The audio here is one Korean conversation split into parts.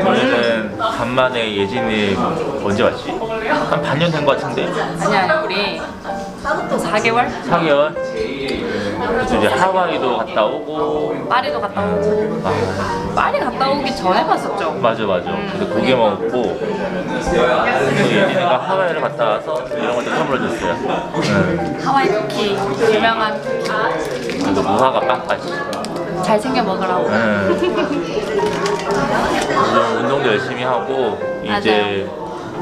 오늘은 간만에 예진이 언제 왔지? 한 반년 된 것 같은데? 아니야, 우리 또 4개월? 4개월? 그래서 이제 하와이도 갔다 오고 파리도 갔다 오고. 파리 갔다 오기 전에 봤었죠? 맞아. 근데 고기 먹었고 또 예진이가 하와이를 갔다 와서 이런 것도 선물해줬어요. 하와이 쿠키, 유명한 그래도 무화과 빵까지. 잘 챙겨 먹으라고. 오늘 운동도 열심히 하고 이제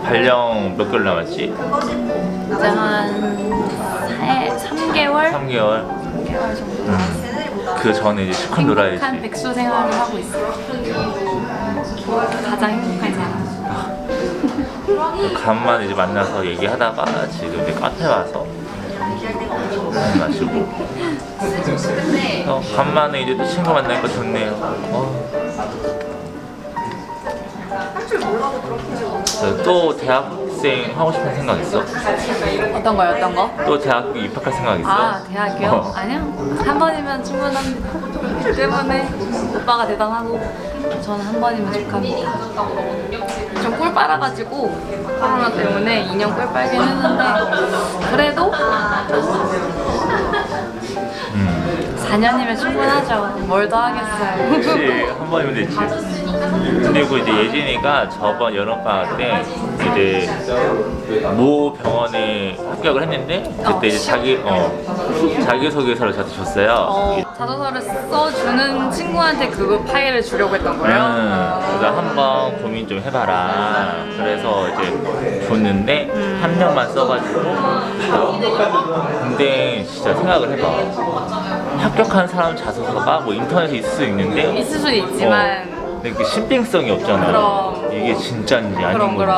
발령 몇 개월 남았지? 이제 한 3개월? 3개월. 3개월 정도. 그 전에 이제 축한 놀아야지. 행복한 백수 생활을 하고 있어요. 가장 행복한 생활. 간만에 이제 만나서 얘기하다가 지금 이제 카페 와서 마시고 간만에 이제 또 친구 만나니까 좋네요. 또 대학생 하고 싶은 생각 있어? 어떤 거? 또 대학교 입학할 생각 있어? 아, 대학이요? 아니요. 한 번이면 충분합니다. 그 때문에 오빠가 대단하고 저는 한 번이면 족합니다. 좀 꿀 빨아가지고 코로나 때문에 2년 꿀 빨긴 했는데 그래도 4년이면 충분하죠. 뭘 더 하겠어요. 그치, 한 번이면 되지. 그리고 이제 예진이가 저번 여름방학 때 이제 모 병원에 합격을 했는데 그때 이제 자기소개서를 저한테 줬어요. 자소서를 써주는 친구한테 그 파일을 주려고 했던 거예요. 그래서 한번 고민 좀 해봐라. 그래서 이제 줬는데 한 명만 써가지고 근데 진짜 생각을 해봐. 합격한 사람 자소서가 뭐 인터넷에 있을 수 있는데 있을 수는 있지만 근데 그 신빙성이 없잖아. 그럼. 이게 진짜인지 아닌 그럼 건지.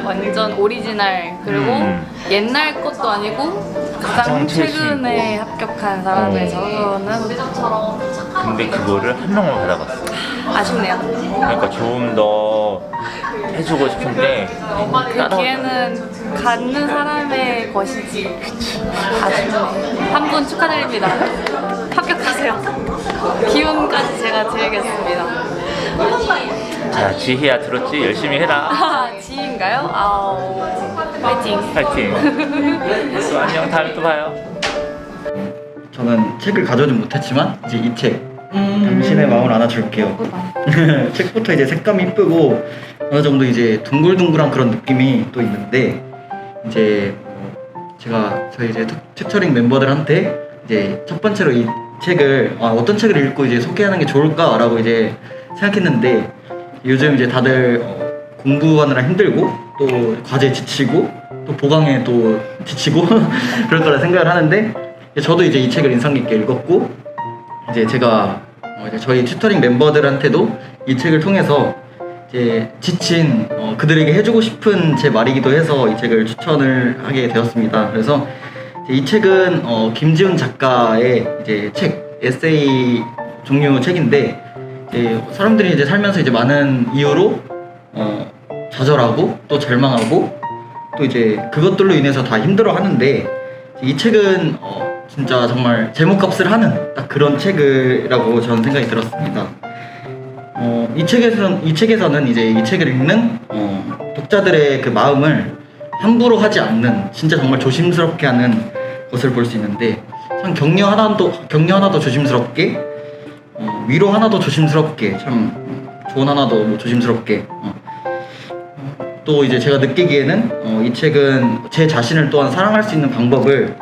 완전 오리지널 그리고 옛날 것도 아니고 가장 최근에 합격한 사람의 자소서는 근데 그거를 한 명만 받아봤어. 아쉽네요. 그러니까 좀 더 해주고 싶은데 그 기회는 갖는 사람의 것이지. 아쉽네. 한 분 축하드립니다. 합격하세요. 기운까지 제가 드리겠습니다. 자, 지희야 들었지? 열심히 해라. 아, 지인가요? 아우, 파이팅. 파이팅. 또 안녕. 다음에 또 봐요. 저는 책을 가져오진 못했지만 이제 이 책 당신의 마음을 안아줄게요. 책부터 이제 색감이 이쁘고 어느 정도 이제 둥글둥글한 그런 느낌이 또 있는데 이제 저희 이제 튜터링 멤버들한테 이제 첫 번째로 이 책을 어떤 책을 읽고 이제 소개하는 게 좋을까라고 이제 생각했는데 요즘 이제 다들 공부하느라 힘들고 또 과제에 지치고 또 보강에 또 지치고 그럴 거라 생각을 하는데 저도 이제 이 책을 인상 깊게 읽었고 이제 제가 이제 저희 튜터링 멤버들한테도 이 책을 통해서 이제 지친 그들에게 해주고 싶은 제 말이기도 해서 이 책을 추천을 하게 되었습니다. 그래서 이 책은 김지훈 작가의 이제 책 에세이 종류 책인데 이제 사람들이 이제 살면서 이제 많은 이유로 좌절하고 또 절망하고 또 이제 그것들로 인해서 다 힘들어하는데 이 책은 진짜 정말 제목값을 하는 딱 그런 책이라고 저는 생각이 들었습니다. 이 책에서는 이제 이 책을 읽는 독자들의 그 마음을 함부로 하지 않는 진짜 정말 조심스럽게 하는 것을 볼 수 있는데 참 격려 하나도 조심스럽게 위로 하나도 조심스럽게 참 조언 하나도 뭐 조심스럽게 또 이제 제가 느끼기에는 이 책은 제 자신을 또한 사랑할 수 있는 방법을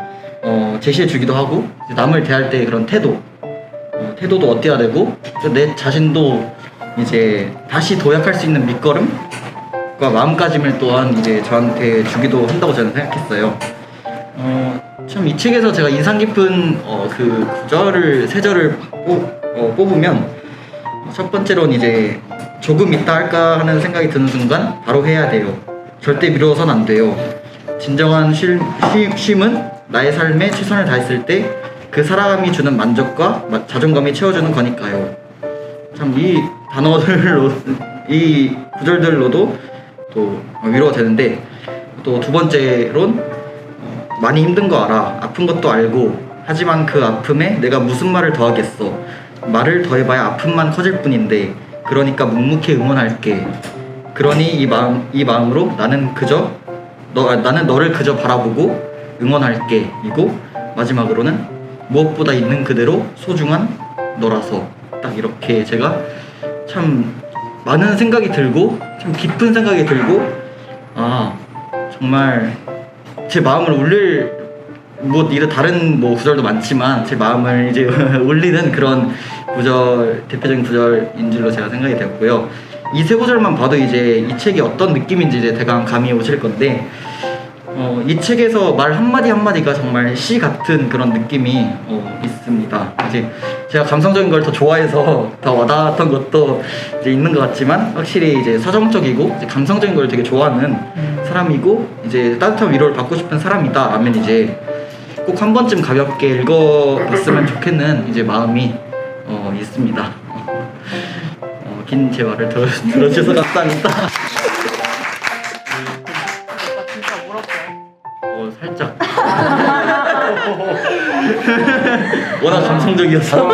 제시해 주기도 하고 남을 대할 때 그런 태도도 어때야 되고 내 자신도 이제 다시 도약할 수 있는 밑거름과 마음가짐을 또한 이제 저한테 주기도 한다고 저는 생각했어요. 참 이 책에서 제가 인상 깊은 그 세 절을 뽑으면 첫 번째로는 이제 조금 있다 할까 하는 생각이 드는 순간 바로 해야 돼요. 절대 미뤄선 안 돼요. 진정한 쉼은 나의 삶에 최선을 다했을 때 그 사람이 주는 만족과 자존감이 채워주는 거니까요. 참 이 단어들로 이 구절들로도 또 위로가 되는데 또 두 번째론 많이 힘든 거 알아. 아픈 것도 알고 하지만 그 아픔에 내가 무슨 말을 더하겠어. 말을 더해봐야 아픔만 커질 뿐인데 그러니까 묵묵히 응원할게. 그러니 이 마음으로 나는 너를 그저 바라보고 응원할게. 이고 마지막으로는 무엇보다 있는 그대로 소중한 너라서. 딱 이렇게 제가 참 많은 생각이 들고 참 깊은 생각이 들고 정말 제 마음을 울릴 이런 다른 구절도 많지만 제 마음을 이제 울리는 그런 구절, 대표적인 구절인 줄로 제가 생각이 되었고요. 이 세 구절만 봐도 이제 이 책이 어떤 느낌인지 이제 대강 감이 오실 건데 이 책에서 말 한마디 한마디가 정말 시 같은 그런 느낌이 있습니다. 이제 제가 감성적인 걸 더 좋아해서 더 와닿았던 것도 이제 있는 것 같지만 확실히 이제 서정적이고 이제 감성적인 걸 되게 좋아하는 사람이고 이제 따뜻한 위로를 받고 싶은 사람이다 라면 이제 꼭 한 번쯤 가볍게 읽어봤으면 좋겠는 이제 마음이 있습니다. 긴 제 말을 들어주셔서 감사합니다. 살짝 워낙 감성적이어서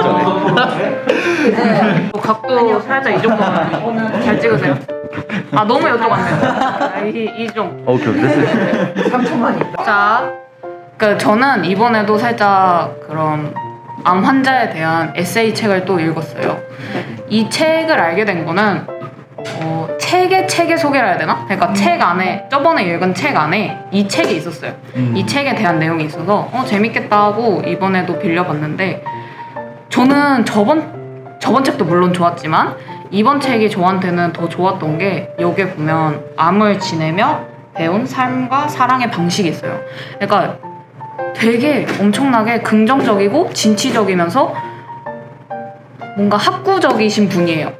각도 살짝 이 정도면 잘 찍으세요. 너무 여쭤봤네요. 이좀 오케이 됐어요. 3초만이. 자, 저는 이번에도 살짝 그런 암 환자에 대한 에세이 책을 또 읽었어요. 이 책을 알게 된 거는 책의 소개를 해야 되나? 그러니까 책 안에, 저번에 읽은 책 안에 이 책이 있었어요. 이 책에 대한 내용이 있어서 재밌겠다 하고 이번에도 빌려봤는데, 저는 저번 책도 물론 좋았지만 이번 책이 저한테는 더 좋았던 게, 여기에 보면 암을 지내며 배운 삶과 사랑의 방식이 있어요. 그러니까 되게 엄청나게 긍정적이고 진취적이면서 뭔가 학구적이신 분이에요.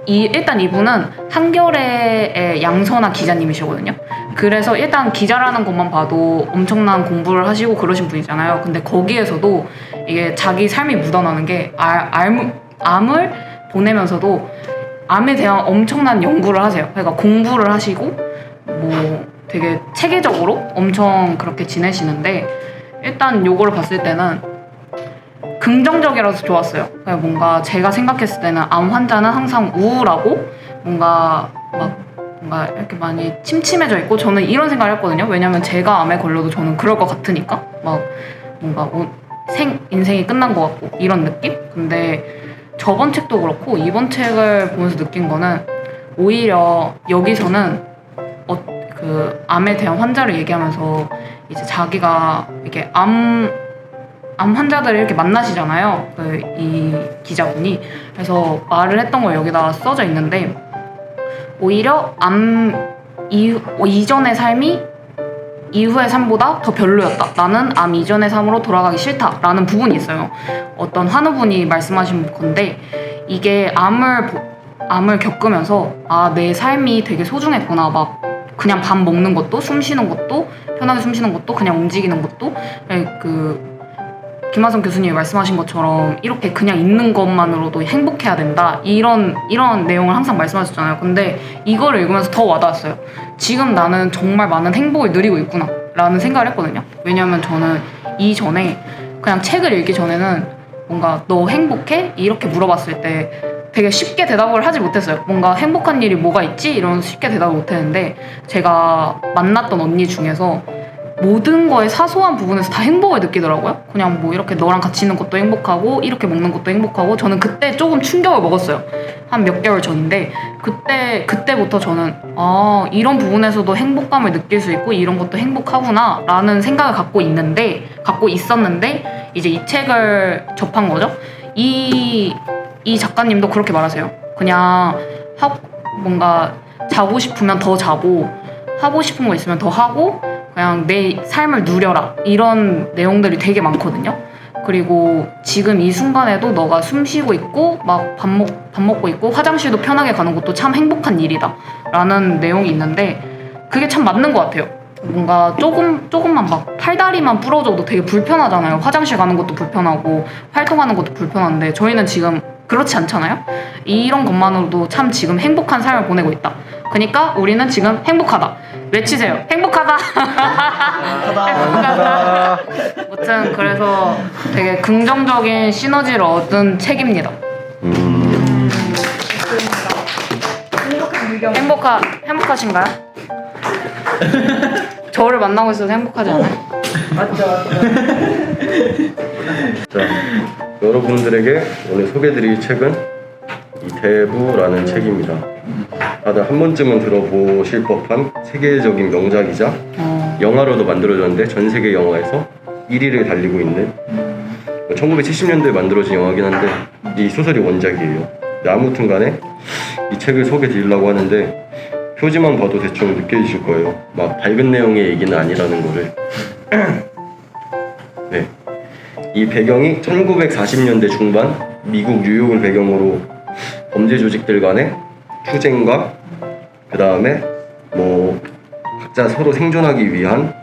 일단 이분은 한겨레의 양선아 기자님이시거든요. 그래서 일단 기자라는 것만 봐도 엄청난 공부를 하시고 그러신 분이잖아요. 근데 거기에서도 이게 자기 삶이 묻어나는 게 암을 보내면서도 암에 대한 엄청난 연구를 하세요. 그러니까 공부를 하시고 되게 체계적으로 엄청 그렇게 지내시는데, 일단 요거를 봤을 때는 긍정적이라서 좋았어요. 뭔가 제가 생각했을 때는 암 환자는 항상 우울하고 뭔가 이렇게 많이 침침해져 있고, 저는 이런 생각을 했거든요. 왜냐면 제가 암에 걸려도 저는 그럴 것 같으니까, 뭔가 인생이 끝난 것 같고 이런 느낌? 근데 저번 책도 그렇고 이번 책을 보면서 느낀 거는, 오히려 여기서는 그 암에 대한 환자를 얘기하면서 이제 자기가 이렇게 암 환자들을 이렇게 만나시잖아요. 이 기자분이. 그래서 말을 했던 걸 여기다 써져 있는데, 오히려 암 이전의 삶이 이후의 삶보다 더 별로였다. 나는 암 이전의 삶으로 돌아가기 싫다. 라는 부분이 있어요. 어떤 한우분이 말씀하신 건데, 이게 암을 겪으면서 내 삶이 되게 소중했구나. 그냥 밥 먹는 것도, 숨 쉬는 것도, 편하게 숨 쉬는 것도, 그냥 움직이는 것도, 김하성 교수님이 말씀하신 것처럼 이렇게 그냥 있는 것만으로도 행복해야 된다, 이런 내용을 항상 말씀하셨잖아요. 근데 이거를 읽으면서 더 와닿았어요. 지금 나는 정말 많은 행복을 누리고 있구나 라는 생각을 했거든요. 왜냐면 저는 이전에 그냥 책을 읽기 전에는 뭔가 너 행복해? 이렇게 물어봤을 때 되게 쉽게 대답을 하지 못했어요. 뭔가 행복한 일이 뭐가 있지? 이런 쉽게 대답을 못했는데, 제가 만났던 언니 중에서 모든 거의 사소한 부분에서 다 행복을 느끼더라고요. 그냥 이렇게 너랑 같이 있는 것도 행복하고 이렇게 먹는 것도 행복하고. 저는 그때 조금 충격을 먹었어요. 한 몇 개월 전인데, 그때부터 저는 이런 부분에서도 행복감을 느낄 수 있고 이런 것도 행복하구나 라는 생각을 갖고 있었는데 이제 이 책을 접한 거죠. 이 작가님도 그렇게 말하세요. 그냥 뭔가 자고 싶으면 더 자고, 하고 싶은 거 있으면 더 하고, 그냥 내 삶을 누려라, 이런 내용들이 되게 많거든요. 그리고 지금 이 순간에도 너가 숨 쉬고 있고 밥 먹고 있고 화장실도 편하게 가는 것도 참 행복한 일이다 라는 내용이 있는데, 그게 참 맞는 것 같아요. 뭔가 조금만 팔다리만 부러져도 되게 불편하잖아요. 화장실 가는 것도 불편하고 활동하는 것도 불편한데, 저희는 지금 그렇지 않잖아요. 이런 것만으로도 참 지금 행복한 삶을 보내고 있다 그러니까 우리는 지금 행복하다. 외치세요. 행복하다. 행복하다. 아무튼 그래서 되게 긍정적인 시너지를 얻은 책입니다. 행복하신가요? 저를 만나고 있어서 행복하지 않아요? 자, 여러분들에게 오늘 소개드릴 책은 이대부라는 책입니다. 다들 한 번쯤은 들어보실 법한 세계적인 명작이자 영화로도 만들어졌는데 전 세계 영화에서 1위를 달리고 있는 1970년대에 만들어진 영화긴 한데 이 소설이 원작이에요. 근데 아무튼 간에 이 책을 소개드리려고 하는데 표지만 봐도 대충 느껴지실 거예요. 막 밝은 내용의 얘기는 아니라는 거를. 네. 이 배경이 1940년대 중반 미국 뉴욕을 배경으로 범죄 조직들 간의 투쟁과 그 다음에 뭐 각자 서로 생존하기 위한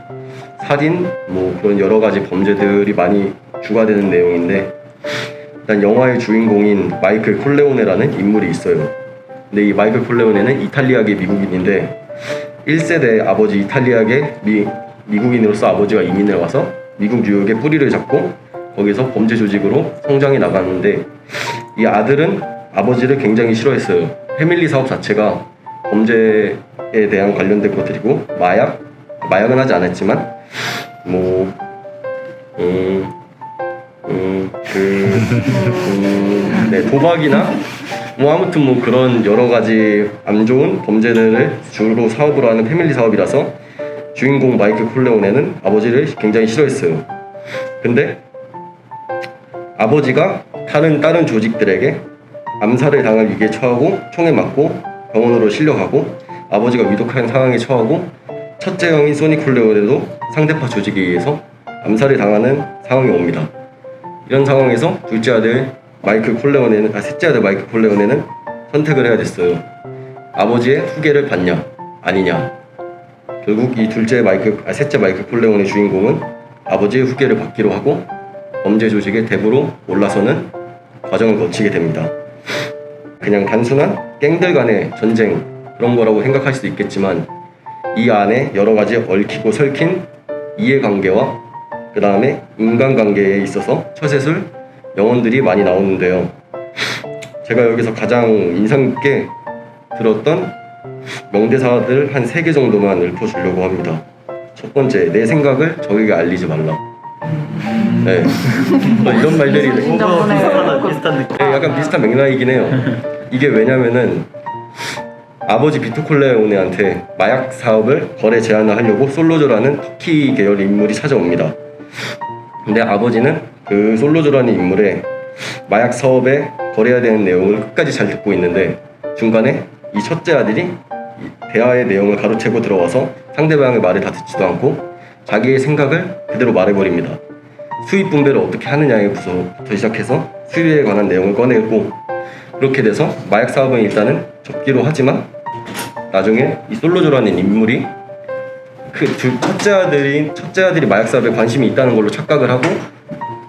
살인 뭐 그런 여러 가지 범죄들이 많이 주가되는 내용인데 일단 영화의 주인공인 마이클 콜레오네라는 인물이 있어요. 근데 이 마이클 콜레오네는 이탈리아계 미국인인데 1세대 아버지 이탈리아계 미국인으로서 아버지가 이민을 와서 미국 뉴욕에 뿌리를 잡고 거기서 범죄 조직으로 성장해 나가는데 이 아들은 아버지를 굉장히 싫어했어요. 패밀리 사업 자체가 범죄에 대한 관련된 것들이고 마약은 하지 않았지만 뭐 네, 도박이나 뭐 아무튼 뭐 그런 여러 가지 안 좋은 범죄들을 주로 사업으로 하는 패밀리 사업이라서 주인공 마이클 콜레오네는 아버지를 굉장히 싫어했어요. 근데 아버지가 다른 조직들에게 암살을 당할 위기에 처하고 총에 맞고 병원으로 실려가고 아버지가 위독한 상황에 처하고 첫째 형인 소니 콜레오네도 상대파 조직에 의해서 암살을 당하는 상황이 옵니다. 이런 상황에서 셋째 아들 마이클 콜레오네는 선택을 해야 됐어요. 아버지의 후계를 받냐 아니냐. 결국 이 셋째 마이클 콜레오네 주인공은 아버지의 후계를 받기로 하고 범죄 조직의 대부로 올라서는 과정을 거치게 됩니다. 그냥 단순한 갱들 간의 전쟁 그런 거라고 생각할 수도 있겠지만 이 안에 여러 가지 얽히고 설킨 이해관계와 그 다음에 인간관계에 있어서 처세술 영혼들이 많이 나오는데요. 제가 여기서 가장 인상 깊게 들었던 명대사들 한 3개 정도만 읊어주려고 합니다. 첫 번째, 내 생각을 적에게 알리지 말라. 네. 이런 말들이 비슷한 느낌. 네, 약간 비슷한 맥락이긴 해요. 이게 왜냐면은 아버지 비토 콜레오네한테 마약 사업을 거래 제안을 하려고 솔로조라는 터키 계열 인물이 찾아옵니다. 근데 아버지는 그 솔로조라는 인물의 마약 사업에 거래해야 되는 내용을 끝까지 잘 듣고 있는데 중간에 이 첫째 아들이 대화의 내용을 가로채고 들어와서 상대방의 말을 다 듣지도 않고 자기의 생각을 그대로 말해버립니다. 수입 분배를 어떻게 하느냐에부터 시작해서 수입에 관한 내용을 꺼내고 그렇게 돼서 마약 사업은 일단은 접기로 하지만 나중에 이 솔로조라는 인물이 그 첫째 아들이 마약 사업에 관심이 있다는 걸로 착각을 하고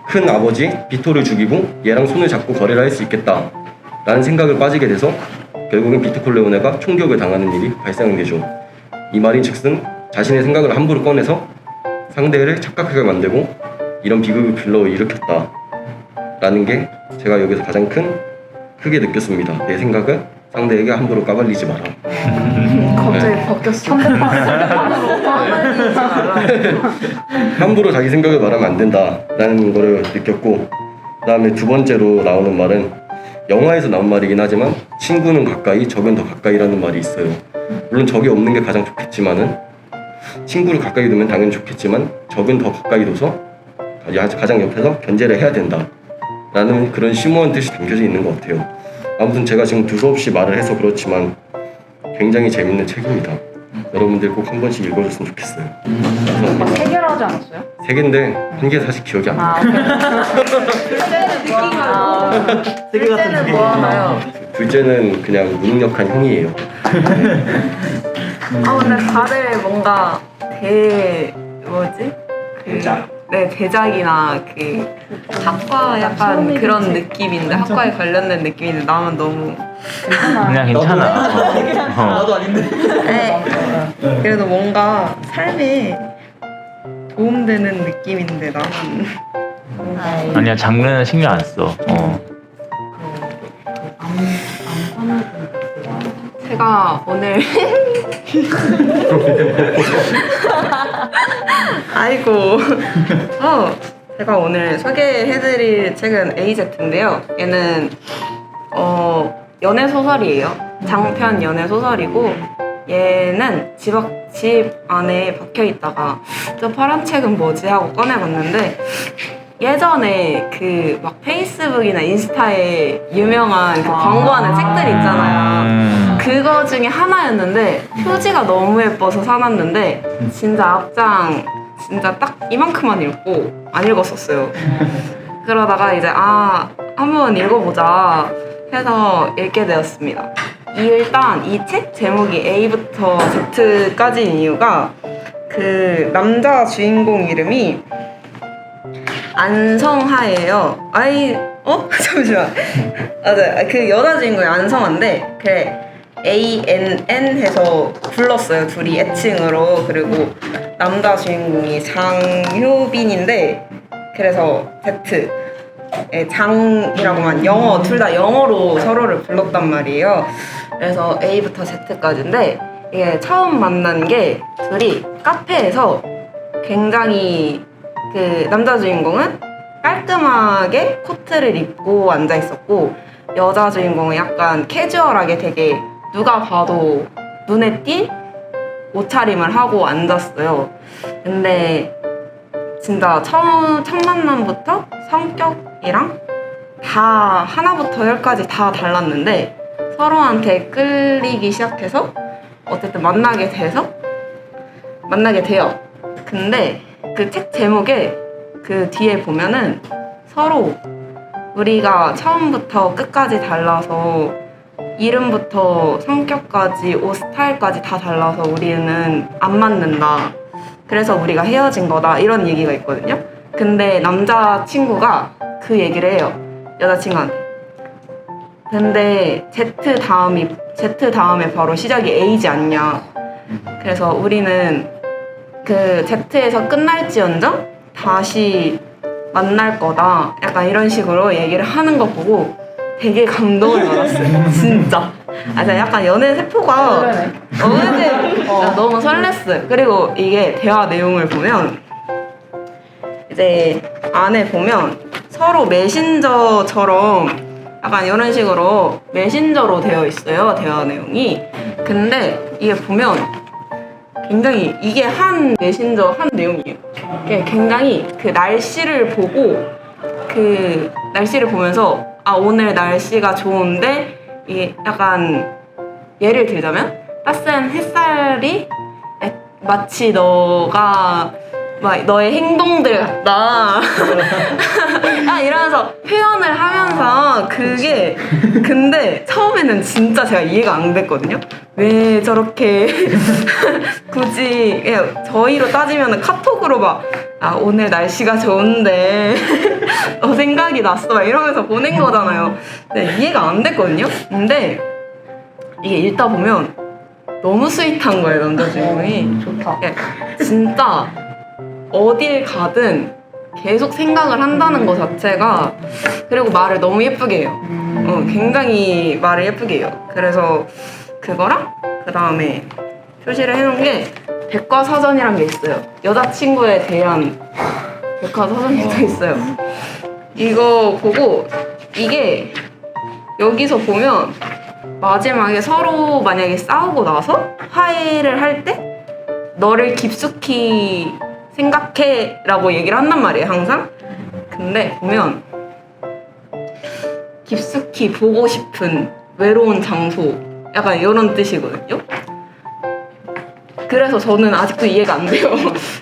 큰 아버지 비토를 죽이고 얘랑 손을 잡고 거래를 할 수 있겠다 라는 생각을 빠지게 돼서 결국엔 비토 콜레오네가 총격을 당하는 일이 발생되죠. 이 말인즉슨 자신의 생각을 함부로 꺼내서 상대를 착각하게 만들고 이런 비극을 불러일으켰다 라는 게 제가 여기서 가장 크게 느꼈습니다. 내 생각을 상대에게 함부로 까발리지 마라. 갑자기 바뀌었어. 함부로 자기 생각을 말하면 안 된다라는 거를 느꼈고 그 다음에 두 번째로 나오는 말은 영화에서 나온 말이긴 하지만 친구는 가까이 적은 더 가까이라는 말이 있어요. 물론 적이 없는 게 가장 좋겠지만은 친구를 가까이 두면 당연히 좋겠지만 적은 더 가까이 둬서 가장 옆에서 견제를 해야 된다 라는 그런 심오한 뜻이 담겨져 있는 것 같아요. 아무튼 제가 지금 두서없이 말을 해서 그렇지만 굉장히 재밌는 책입니다. 여러분들 꼭 한 번씩 읽어줬으면 좋겠어요. 감사합니다. 3개를 하지 않았어요? 3개인데 한 개 사실 기억이 안 나요. 세계 같은 두 개. 둘째는 그냥 무능력한 형이에요. 근데 다들 뭔가 네, 제작이나 그 학과 약간 그런 느낌인데 학과에 관련된 느낌인데 나만 너무 그냥 괜찮아. 나도 아닌데. 네. 그래도 뭔가 삶에 도움되는 느낌인데 나만 아니야, 장르는 신경 안 써. 제가 오늘 아이고 제가 오늘 소개해드릴 책은 AZ인데요. 얘는 연애 소설이에요. 장편 연애 소설이고 얘는 집 안에 박혀 있다가 저 파란 책은 뭐지 하고 꺼내봤는데 예전에 그 막 페이스북이나 인스타에 유명한 그 광고하는 책들 있잖아요. 그거 중에 하나였는데 표지가 너무 예뻐서 사놨는데 진짜 앞장 진짜 딱 이만큼만 읽고 안 읽었었어요. 그러다가 이제 한번 읽어보자 해서 읽게 되었습니다. 일단 이 책 제목이 A부터 Z까지인 이유가 그 남자 주인공 이름이 안성하예요. 잠시만. 네. 그 여자 주인공이 안성한데 ANN 해서 불렀어요. 둘이 애칭으로. 그리고 남자 주인공이 장효빈인데 그래서 Z 장이라고만 영어 둘 다 영어로 서로를 불렀단 말이에요. 그래서 A부터 Z까지인데 이게 처음 만난 게 둘이 카페에서 굉장히 그 남자 주인공은 깔끔하게 코트를 입고 앉아 있었고 여자 주인공은 약간 캐주얼하게 되게 누가 봐도 눈에 띈 옷차림을 하고 앉았어요. 근데 진짜 첫 만남부터 성격이랑 다 하나부터 열까지 다 달랐는데 서로한테 끌리기 시작해서 어쨌든 만나게 돼요. 근데 그 책 제목에 그 뒤에 보면은 서로 우리가 처음부터 끝까지 달라서 이름부터 성격까지 옷 스타일까지 다 달라서 우리는 안 맞는다. 그래서 우리가 헤어진 거다. 이런 얘기가 있거든요. 근데 남자친구가 그 얘기를 해요. 여자친구한테. 근데 Z 다음에 바로 시작이 A지 않냐. 그래서 우리는 그 Z에서 끝날지언정 다시 만날 거다. 약간 이런 식으로 얘기를 하는 거 보고 되게 감동을 받았어요. 진짜. 제가 약간 연애 세포가 너무 설렜어요. 그리고 이게 대화 내용을 보면 이제 안에 보면 서로 메신저처럼 약간 이런 식으로 메신저로 되어 있어요. 대화 내용이. 근데 이게 보면 굉장히 이게 한 메신저 한 내용이에요. 이게 굉장히 그 날씨를 보고 그 날씨를 보면서 오늘 날씨가 좋은데 이게 약간 예를 들자면 따스한 햇살이 마치 너가 막 너의 행동들 같다. 이러면서 표현을 하면서 그게 근데 처음에는 진짜 제가 이해가 안 됐거든요. 왜 저렇게 굳이 저희로 따지면 카톡으로 막 오늘 날씨가 좋은데 너 생각이 났어 막 이러면서 보낸 거잖아요. 근데 이해가 안 됐거든요. 근데 이게 읽다 보면 너무 스윗한 거예요. 남자 주인공이. 좋다. 진짜 어딜 가든 계속 생각을 한다는 것 자체가 그리고 말을 너무 예쁘게 해요. 굉장히 말을 예쁘게 해요. 그래서 그거랑 그 다음에 표시를 해놓은 게 백과사전이란 게 있어요. 여자친구에 대한 백과사전이 또 있어요. 이거 보고 이게 여기서 보면 마지막에 서로 만약에 싸우고 나서 화해를 할 때 너를 깊숙이 생각해 라고 얘기를 한단 말이에요. 항상. 근데 보면 깊숙이 보고 싶은 외로운 장소 약간 이런 뜻이거든요. 그래서 저는 아직도 이해가 안 돼요.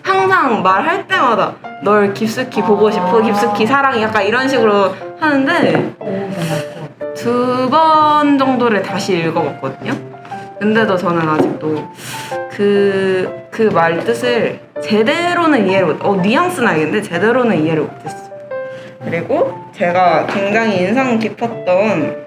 항상 말할 때마다 널 깊숙이 보고 싶어, 깊숙이 사랑해 약간 이런 식으로 하는데 2번 정도를 다시 읽어봤거든요. 근데도 저는 아직도 그 말 뜻을 제대로는 이해를 뉘앙스는 알겠는데 제대로는 이해를 못했어요. 그리고 제가 굉장히 인상 깊었던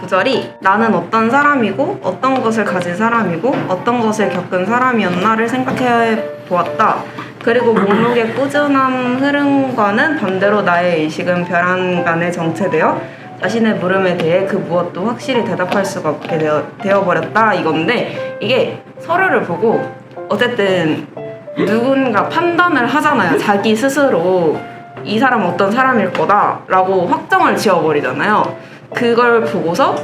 구절이 나는 어떤 사람이고 어떤 것을 가진 사람이고 어떤 것을 겪은 사람이었나를 생각해 보았다. 그리고 목록의 꾸준한 흐름과는 반대로 나의 의식은 벼랑간에 정체되어 자신의 물음에 대해 그 무엇도 확실히 대답할 수가 없게 되어버렸다 이건데, 이게 서류를 보고 어쨌든 누군가 판단을 하잖아요. 자기 스스로 이 사람은 어떤 사람일 거다라고 확정을 지어버리잖아요. 그걸 보고서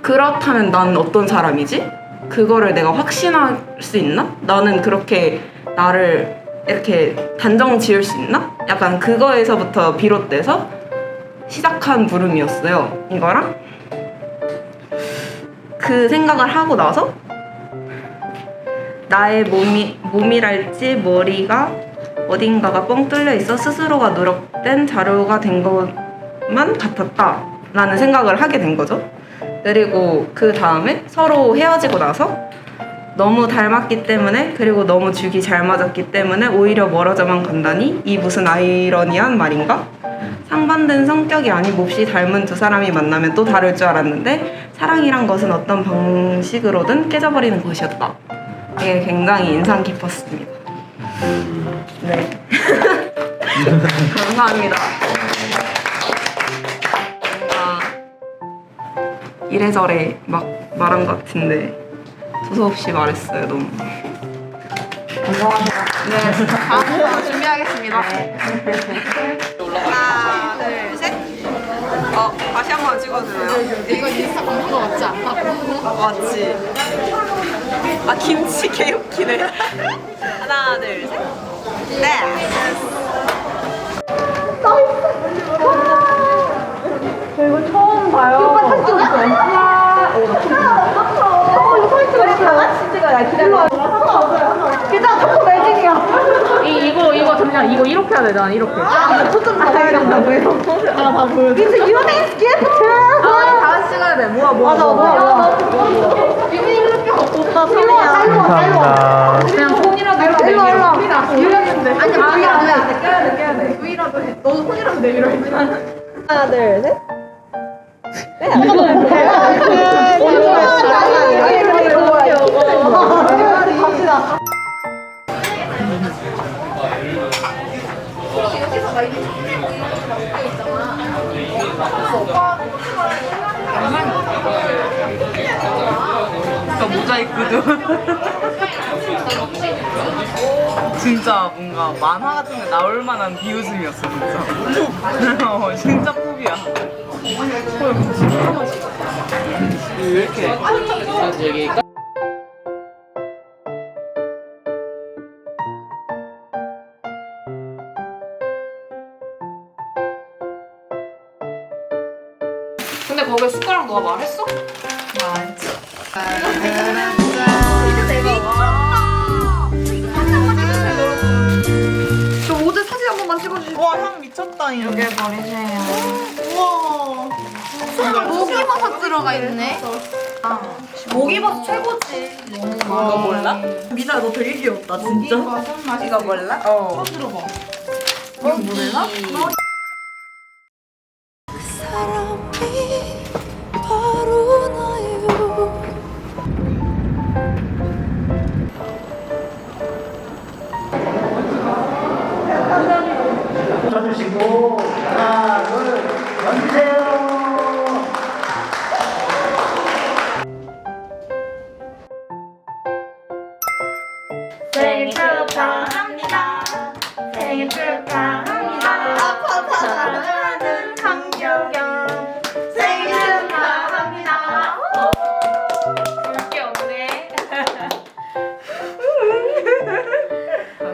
그렇다면 난 어떤 사람이지? 그거를 내가 확신할 수 있나? 나는 그렇게 나를 이렇게 단정 지을 수 있나? 약간 그거에서부터 비롯돼서 시작한 물음이었어요. 이거랑 그 생각을 하고 나서 나의 몸이랄지 머리가 어딘가가 뻥 뚫려 있어 스스로가 누락된 자료가 된 것만 같았다 라는 생각을 하게 된 거죠. 그리고 그 다음에 서로 헤어지고 나서 너무 닮았기 때문에, 그리고 너무 죽이 잘 맞았기 때문에 오히려 멀어져만 간다니 이 무슨 아이러니한 말인가? 상반된 성격이 아닌 몹시 닮은 두 사람이 만나면 또 다를 줄 알았는데 사랑이란 것은 어떤 방식으로든 깨져버리는 것이었다. 이게 굉장히 인상 깊었습니다. 네. 감사합니다. 뭔가 이래저래 막 말한 것 같은데 두서없이 말했어요. 너무. 감사합니다. 네, 다음 거 준비하겠습니다. 하나, 둘, 셋. 다시 한 번 찍어주나요? 이거 인스타 광고 같지 않아? 맞지? 김치 개웃기네. 하나, 둘, 셋. 네. 이거 잠시만, 이거 이렇게 해야 되잖아, 이렇게. 초점 잡아야 된다고 해서. 다 보여줘. 이제 유네 스케이트! 다 찍어야 돼. 뭐야. 감사합니다. 그냥 손이라도 이렇게 내밀어. 유연인데. 아니, 껴야 돼. V라도 해. 너도 손이라도 내밀어 했잖아. 하나, 둘, 셋. 모자이크도 진짜 뭔가 만화 같은 데 나올 만한 비웃음이었어 진짜. 진짜 푹이야. 왜 이렇게 근데 거기에 숟가락 너가 말했어? 저 모델 사진 한 번만 찍어주시고. 와, 향 미쳤다. 여기 버리세요. 우와. 모기버섯 들어가 있네. 모기버섯 최고지. 너 몰라? 미나 너 되게 귀엽다 진짜. 이거 몰라? 쳐주시고 하나 둘 던지세요. 생일 축하합니다. 생일 축하합니다. 사랑하는 강경경 생일 축하합니다. 볼게 없네.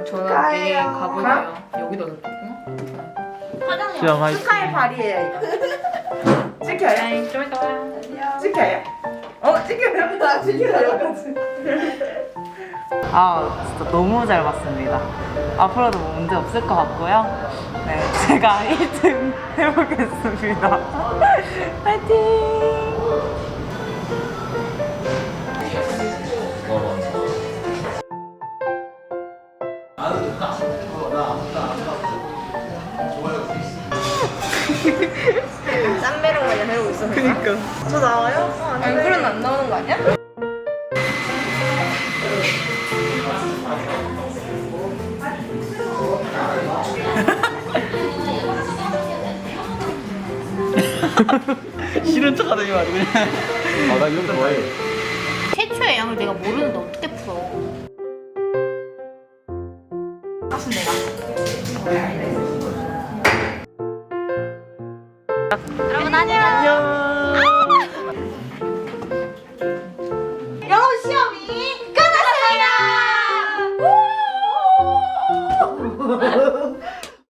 저는 내일 가볼게요. 여기다 넣었구나. 시험 화이팅. 축하의 발이에요 이거. 찍혀요? 좀 이따 와요. 찍혀요? 찍혀요? 나 찍혀요. 진짜 너무 잘 봤습니다. 앞으로도 뭐 문제 없을 것 같고요. 네, 제가 1등 해보겠습니다. 파이팅! 짠메롱 마냥 해보고 있었나? 그니까. 저 나와요? 얼굴은 안 나오는 거 아니야? 싫은 척 하더니 아주 그냥. 나 이런 거 좋아해. 최초의 양을 내가 모르는데 어떻게 풀어? 값은 내가.